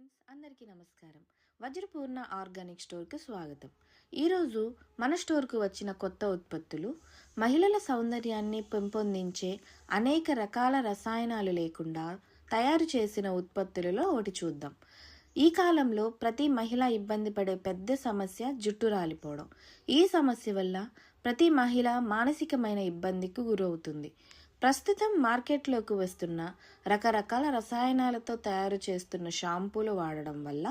Friends, అందరికీ నమస్కారం. వజ్రపూర్ణ organic స్టోర్కి స్వాగతం. ఈరోజు మన స్టోర్కు వచ్చిన కొత్త ఉత్పత్తులు మహిళల సౌందర్యాన్ని పెంపొందించే అనేక రకాల రసాయనాలు లేకుండా తయారు చేసిన ఉత్పత్తులలో ఒకటి చూద్దాం. ఈ కాలంలో ప్రతి మహిళ ఇబ్బంది పడే పెద్ద సమస్య జుట్టు రాలిపోవడం. ఈ సమస్య వల్ల ప్రతి మహిళ మానసికమైన ఇబ్బందికి గురవుతుంది. ప్రస్తుతం మార్కెట్లోకి వస్తున్న రకరకాల రసాయనాలతో తయారు చేస్తున్న షాంపూలు వాడడం వల్ల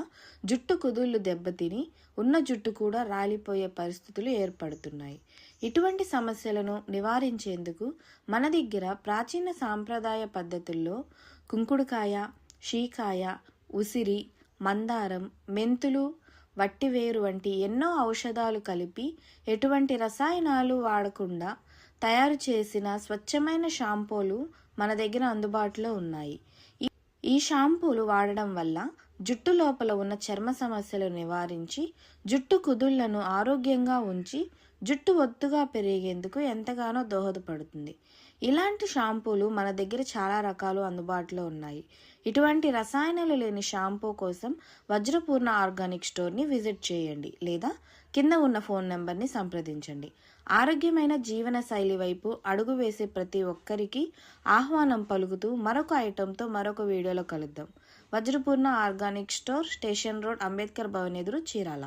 జుట్టు కుదుళ్లు దెబ్బతిని ఉన్న జుట్టు కూడా రాలిపోయే పరిస్థితులు ఏర్పడుతున్నాయి. ఇటువంటి సమస్యలను నివారించేందుకు మన దగ్గర ప్రాచీన సాంప్రదాయ పద్ధతుల్లో కుంకుడుకాయ, షీకాయ, ఉసిరి, మందారం, మెంతులు, వట్టివేరు వంటి ఎన్నో ఔషధాలు కలిపి ఎటువంటి రసాయనాలు వాడకుండా తయారు చేసిన స్వచ్ఛమైన షాంపూలు మన దగ్గర అందుబాటులో ఉన్నాయి. ఈ షాంపూలు వాడడం వల్ల జుట్టు లోపల ఉన్న చర్మ సమస్యలు నివారించి జుట్టు కుదుళ్లను ఆరోగ్యంగా ఉంచి జుట్టు ఒత్తుగా పెరిగేందుకు ఎంతగానో దోహదపడుతుంది. ఇలాంటి షాంపూలు మన దగ్గర చాలా రకాలు అందుబాటులో ఉన్నాయి. ఇటువంటి రసాయనాలు లేని షాంపూ కోసం వజ్రపూర్ణ ఆర్గానిక్ స్టోర్ని విజిట్ చేయండి లేదా కింద ఉన్న ఫోన్ నెంబర్ని సంప్రదించండి. ఆరోగ్యమైన జీవన శైలి వైపు అడుగు వేసే ప్రతి ఒక్కరికి ఆహ్వానం పలుకుతూ మరొక ఐటెంతో మరొక వీడియోలో కలుద్దాం. Vajrapurna organic store, station road, Ambedkar Bhavan ఎదురు, చీరాల.